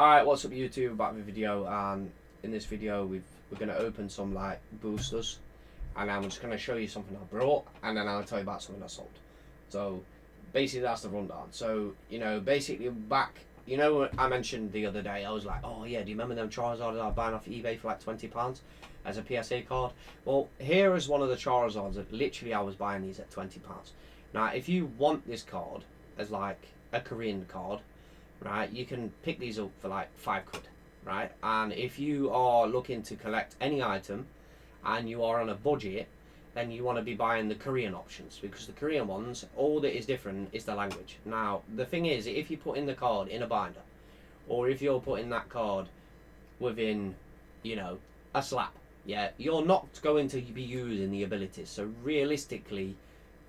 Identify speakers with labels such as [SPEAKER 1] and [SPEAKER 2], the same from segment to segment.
[SPEAKER 1] Alright, what's up YouTube, back with a video, and in this video we're going to open some like boosters, and I'm just going to show you something I brought, and then I'll tell you about something I sold. So basically that's the rundown. So, basically back, I mentioned the other day, I was like, oh yeah, do you remember them Charizards I was buying off eBay for like £20 as a PSA card? Well, here is one of the Charizards that literally I was buying these at £20. Now if you want this card as like a Korean card, right, you can pick these up for like £5, right? And if you are looking to collect any item and you are on a budget, then you want to be buying the Korean options, because the Korean ones, all that is different is the language. Now the thing is, if you put in the card in a binder, or if you're putting that card within a slab, yeah, you're not going to be using the abilities. So realistically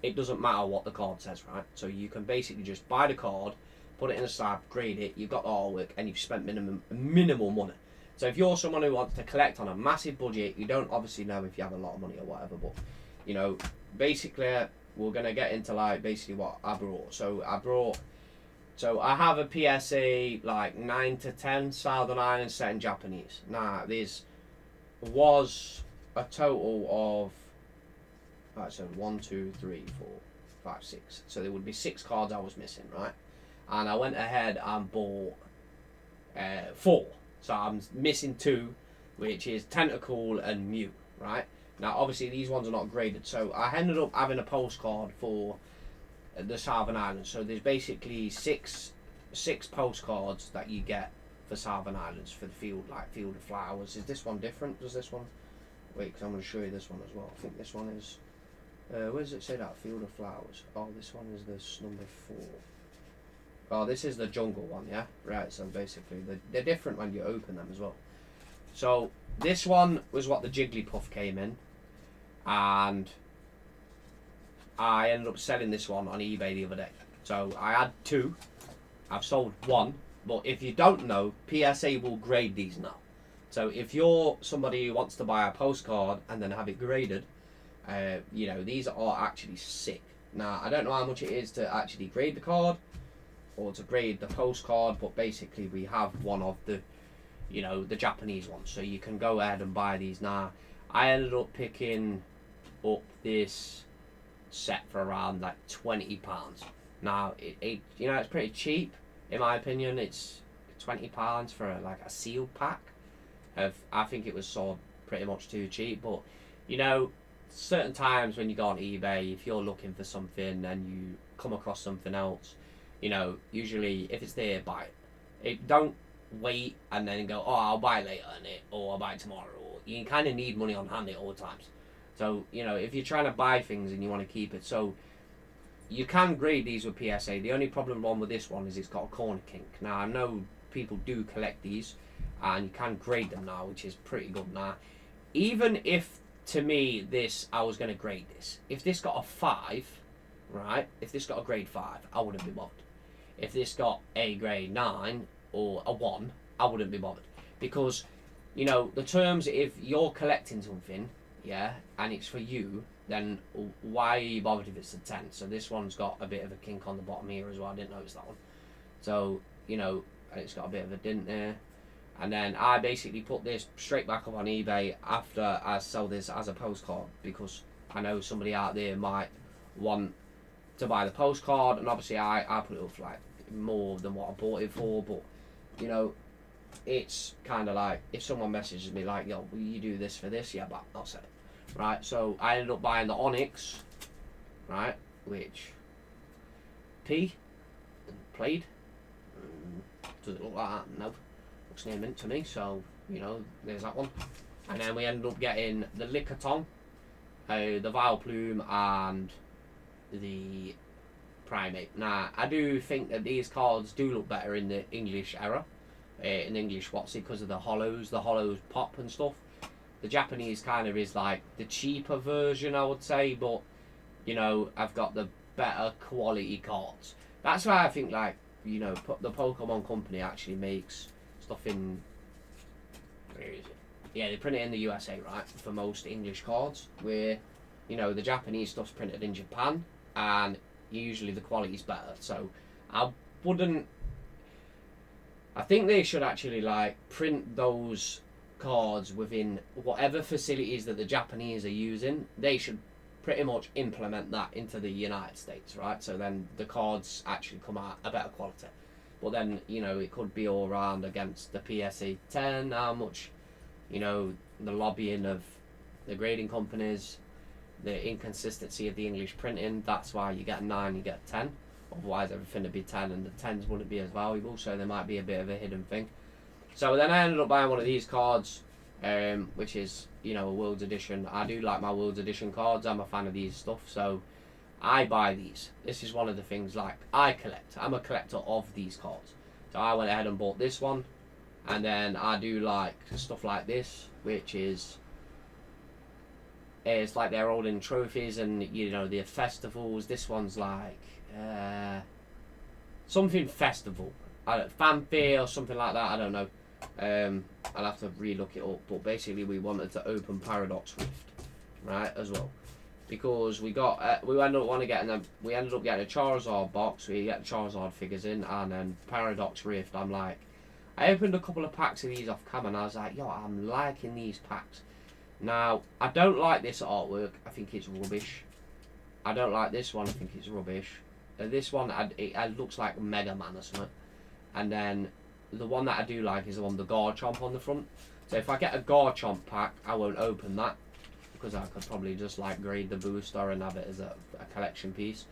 [SPEAKER 1] it doesn't matter what the card says, right? So you can basically just buy the card, put it in a slab, grade it, you've got the artwork, and you've spent minimal money. So if you're someone who wants to collect on a massive budget, you don't obviously know if you have a lot of money or whatever, but basically we're gonna get into like basically what I brought. So I have a PSA like 9 to 10 Southern Islands set in Japanese. Now this was a total of, right, so 1, 2, 3, 4, 5, 6. So there would be 6 cards I was missing, right? And I went ahead and bought 4. So I'm missing 2, which is Tentacool and Mew, right? Now obviously these ones are not graded, so I ended up having a postcard for the Southern Islands. So there's basically six postcards that you get for Southern Islands for the field of flowers. Is this one different? Does this one? Wait, because I'm going to show you this one as well. I think this one is. Where does it say that? Field of flowers. Oh, this one is this number 4. Oh, this is the jungle one, yeah? Right, so basically they're different when you open them as well. So this one was what the Jigglypuff came in, and I ended up selling this one on eBay the other day. So I had 2, I've sold 1, but if you don't know, PSA will grade these now. So if you're somebody who wants to buy a postcard and then have it graded, these are actually sick. Now I don't know how much it is to actually grade the card or to grade the postcard, but basically we have one of the the Japanese ones, so you can go ahead and buy these. Now I ended up picking up this set for around like £20. Now it's pretty cheap in my opinion. It's £20 for like a sealed pack of, I think it was sold pretty much too cheap. But certain times when you go on eBay, if you're looking for something and you come across something else, usually if it's there, buy it. Don't wait and then go, oh, I'll buy it later on it, or I'll buy it tomorrow. Or you kind of need money on hand at all times. So if you're trying to buy things and you want to keep it, so you can grade these with PSA. The only problem with this one is it's got a corner kink. Now I know people do collect these and you can grade them now, which is pretty good. Now even if, to me, I was going to grade this, if this got a 5, right, if this got a grade 5, I wouldn't be bothered. If this got a grade 9 or a 1, I wouldn't be bothered, because the terms, if you're collecting something, yeah, and it's for you, then why are you bothered if it's a 10? So this one's got a bit of a kink on the bottom here as well. I didn't notice that one. So and it's got a bit of a dent there. And then I basically put this straight back up on eBay after I sell this as a postcard, because I know somebody out there might want to buy the postcard, and obviously I put it up for like more than what I bought it for. But it's kind of like, if someone messages me like, yo, will you do this for this? Yeah, but I'll sell it. Right, so I ended up buying the Onyx, right, which P played. Does it look like that? No. Looks near mint to me, so there's that one. And then we ended up getting the Lickitung, the Vileplume, and the Primate. Now I do think that these cards do look better in the English era, in English WotC, because of the hollows pop and stuff. The Japanese kind of is like the cheaper version, I would say, but I've got the better quality cards. That's why I think like the Pokemon Company actually makes stuff in, where is it? Yeah, they print it in the USA, right, for most English cards, where the Japanese stuff's printed in Japan, and usually the quality's better. So I wouldn't I think they should actually like print those cards within whatever facilities that the Japanese are using. They should pretty much implement that into the United States, right? So then the cards actually come out a better quality. But then, you know, it could be all around against the PSA 10, how much, you know, the lobbying of the grading companies, the inconsistency of the English printing. That's why you get 9, you get 10. Otherwise, everything would be 10, and the 10s wouldn't be as valuable. So there might be a bit of a hidden thing. So then I ended up buying one of these cards, which is, you know, a World's Edition. I do like my World's Edition cards. I'm a fan of these stuff. So I buy these. This is one of the things like I collect. I'm a collector of these cards. So I went ahead and bought this one. And then I do like stuff like this, which is, it's like they're all in trophies and, you know, the festivals. This one's like something festival, fanfare or something like that. I don't know. I'll have to re-look it up. But basically, we wanted to open Paradox Rift, right, as well, because we ended up getting a Charizard box. We get the Charizard figures in, and then Paradox Rift. I opened a couple of packs of these off cam, and I was like, yo, I'm liking these packs. Now, I don't like this artwork. I think it's rubbish. I don't like this one. I think it's rubbish. This one, it looks like Mega Man or something. And then the one that I do like is the one with the Garchomp on the front. So if I get a Garchomp pack, I won't open that, because I could probably just like grade the booster and have it as a collection piece.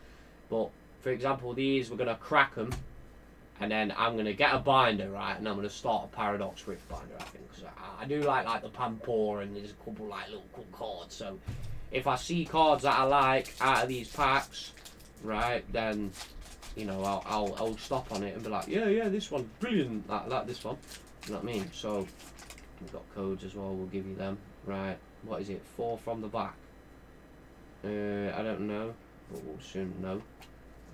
[SPEAKER 1] But for example, these, we're going to crack them. And then I'm going to get a binder, right? And I'm going to start a Paradox Rift binder, I think. Because I do like the Pampor, and there's a couple like little cool cards. So if I see cards that I like out of these packs, right, then, you know, I'll stop on it and be like, yeah, this one's brilliant. I like this one. You know what I mean? So we've got codes as well. We'll give you them. Right. What is it? 4 from the back. I don't know, but we'll soon know.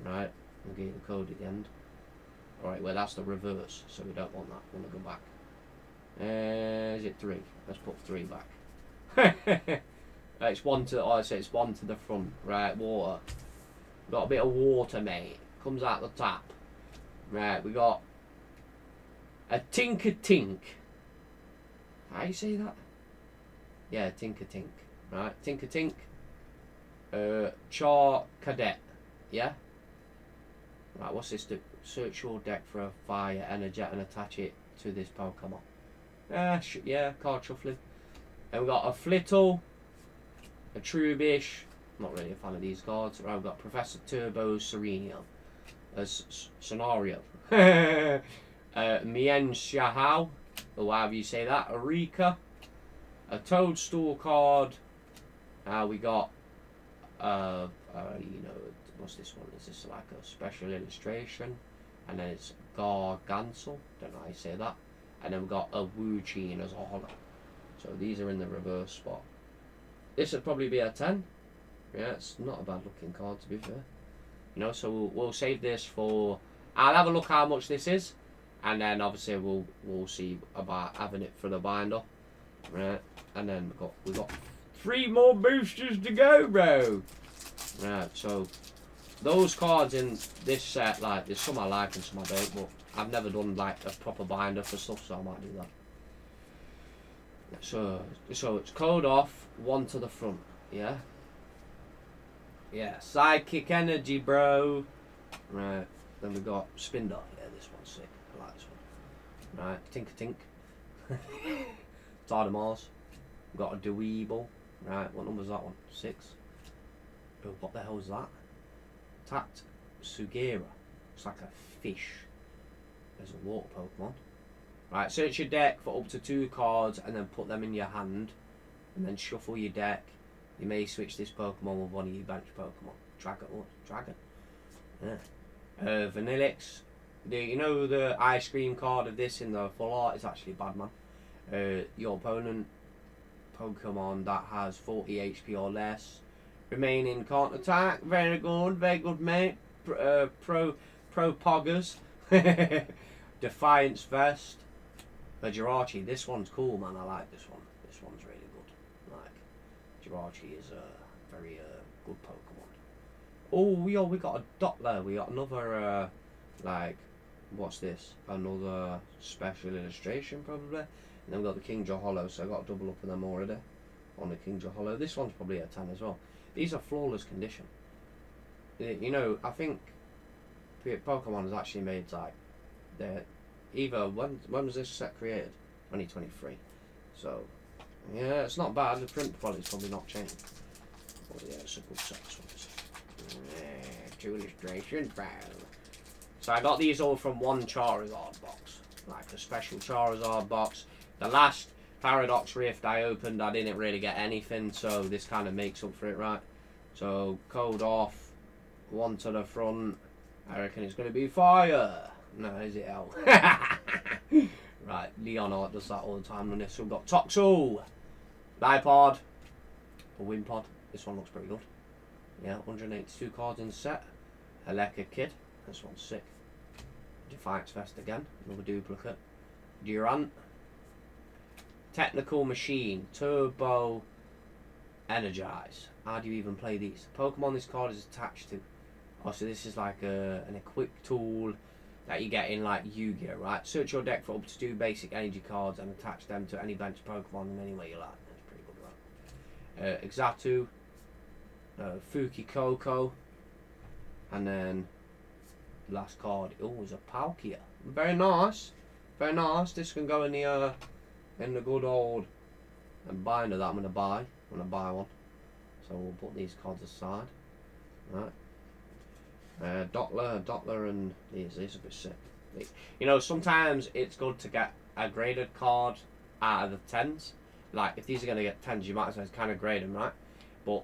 [SPEAKER 1] Right. We'll give you the code at the end. Alright, well that's the reverse, so we don't want that. We want to go back. Is it 3? Let's put 3 back. It's 1 to, I say it's 1 to the front. Right, water. Got a bit of water, mate. Comes out the tap. Right, we got a Tinker Tink. How you say that? Yeah, Tinker Tink. Right, Tinker Tink. Char Cadet. Yeah? Right, what's this do? Search your deck for a fire energy and attach it to this Pokemon. Yeah, card shuffling. And we've got a Flittle, a Trubbish. Not really a fan of these cards. Right, we've got Professor Turbo Sereno. Scenario. Mien Shahao, or however you say that. A Rika. A Toadstool card. We got, you know, what's this one? Is this like a special illustration? And then it's Gargansel, don't know how you say that. And then we've got a Wu-Cheen as a holo. So these are in the reverse spot. This would probably be a 10. Yeah, it's not a bad looking card, to be fair. You know, so we'll save this for... I'll have a look how much this is. And then obviously we'll see about having it for the binder. Right, and then we've got 3 more boosters to go, bro. Right, so... Those cards in this set, like, there's some I like and some I don't, but I've never done, like, a proper binder for stuff, so I might do that. So it's code off, 1 to the front, yeah? Yeah, Psychic Energy, bro. Right, then we got Spindle. Yeah, this one's sick. I like this one. Right, Tinker Tink. Tardamars. We've got a Dweeble. Right, what number's that one? 6. Oh, what the hell is that? Tat Sugera. It's like a fish. There's a water Pokemon. Right, search your deck for up to 2 cards and then put them in your hand. And then shuffle your deck. You may switch this Pokemon with one of your bench Pokemon. Dragon. Oh, Dragon. Yeah. Vanillix. You know the ice cream card of this in the full art? It's actually Badman. Your opponent Pokemon that has 40 HP or less remaining can't attack. Very good, mate. Pro Poggers. Defiance Vest. Jirachi. This one's cool, man. I like this one. This one's really good. Like, Jirachi is a very good Pokemon. Oh, we got a Doppler. We got another like what's this? Another special illustration probably. And then we've got the King Jaw Hollow, so I got a double up of them already on the King Jaw Hollow. This one's probably a 10 as well. These are flawless condition. You know, I think Pokemon has actually made like they're either when was this set created? 2023. So yeah, it's not bad. The print quality's probably not changed. But yeah, it's a good set. This one is. Yeah, 2 illustrations, bro. So I got these all from one Charizard box, like a special Charizard box. The last Paradox Rift I opened, I didn't really get anything, so this kind of makes up for it, right? So code off, 1 to the front. I reckon it's going to be fire. No, is it L? Right, Leonard does that all the time on this. So we've got Toxel, Dipod, a Wimpod. This one looks pretty good. Yeah, 182 cards in the set. Aleka Kid. This one's sick. Defiance Vest again. Another duplicate. Durant. Technical Machine. Turbo Energize. How do you even play these? Pokemon this card is attached to. Oh, so this is like an equip tool that you get in like Yu-Gi-Oh, right? Search your deck for up to 2 basic energy cards and attach them to any bench Pokemon in any way you like. That's pretty good, right? Exatu. Fuki Coco. And then last card. Oh, it's a Palkia. Very nice. Very nice. This can go in the good old binder that I'm gonna buy. I'm gonna buy one. So we'll put these cards aside. Right. Doppler and these are a bit sick. You know, sometimes it's good to get a graded card out of the 10s. Like if these are gonna get 10s, you might as well kind of grade them, right? But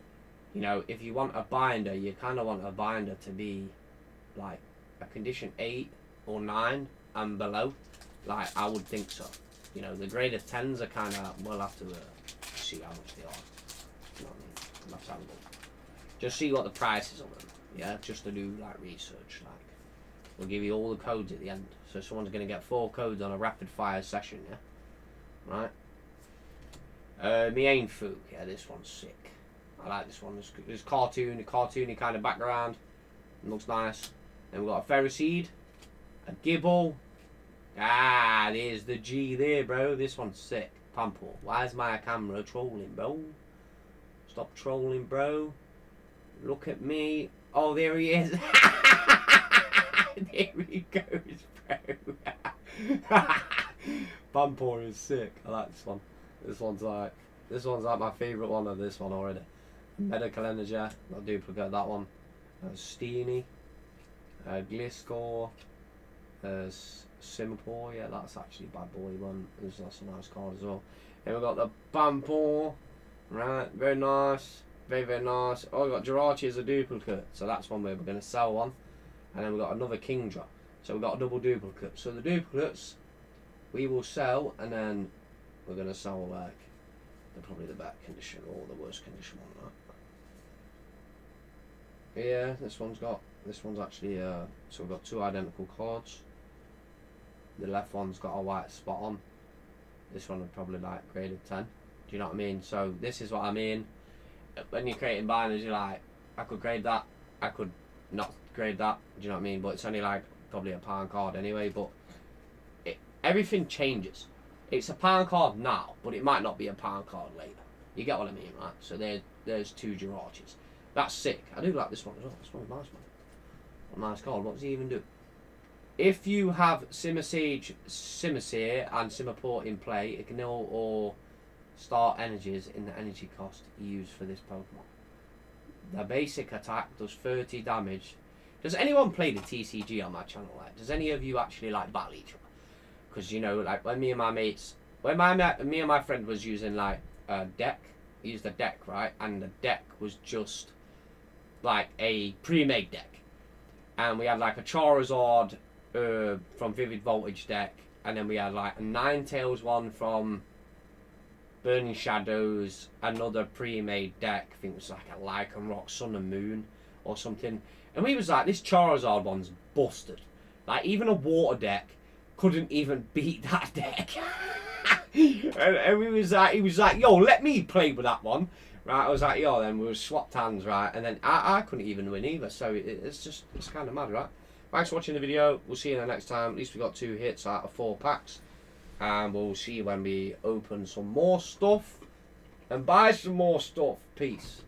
[SPEAKER 1] you know, if you want a binder, you kind of want a binder to be like a condition 8 or 9 and below. Like I would think so. You know, the graded 10s are kind of, we'll have to see how much they are. You know what I mean? We'll have to have a look. Just see what the price is on them. Yeah, just to do like research. Like we'll give you all the codes at the end. So someone's gonna get 4 codes on a rapid fire session. Yeah, right. Mienfoo. Yeah, this one's sick. I like this one. It's cartoony kind of background. It looks nice. Then we've got a Ferroseed, a Gibble. Ah, there's the G there, bro. This one's sick. Pampor. Why is my camera trolling, bro? Stop trolling, bro. Look at me. Oh, there he is. There he goes, bro. Pampor is sick. I like this one. This one's like my favourite one of this one already. Medical Energy. I'll duplicate that one. Steenie. Gliscor. Singapore, yeah, that's actually a bad boy one. That's a nice card as well. Then we've got the Pampor, right? Very nice, very very nice. Oh, we've got Jirachi as a duplicate, so that's one way we're going to sell one. And then we've got another Kingdra, so we've got a double duplicate. So the duplicates we will sell, and then we're going to sell like probably the better condition or the worst condition one. Right? Yeah, this one's actually so we've got 2 identical cards. The left one's got a white spot on. This one would probably like graded 10. Do you know what I mean? So this is what I mean. When you're creating binders, you're like, I could grade that, I could not grade that. Do you know what I mean? But it's only like probably a pound card anyway. But everything changes. It's a pound card now, but it might not be a pound card later. You get what I mean, right? So there's 2 Jirachis. That's sick. I do like this one as well. This one's nice, man. A nice card. What does he even do? If you have Simisage, Simisear and Simaport in play, ignore or start energies in the energy cost used for this Pokemon. The basic attack does 30 damage. Does anyone play the TCG on my channel? Like, does any of you actually like battle each other? Because you know, like when me and my mates, me and my friend was using like a deck, we used a deck, right? And the deck was just like a pre-made deck, and we had like a Charizard from Vivid Voltage deck, and then we had like a Ninetales one from Burning Shadows, another pre-made deck, I think it was like a Lycanroc Sun and Moon or something, and we was like, this Charizard one's busted. Like even a water deck couldn't even beat that deck. and we was like, he was like, yo, let me play with that one. Right, I was like, yo, then we swapped hands, right, and then I couldn't even win either, so it's kind of mad, right? Thanks for watching the video. We'll see you in the next time. At least we got 2 hits out of 4 packs. And we'll see you when we open some more stuff and buy some more stuff. Peace.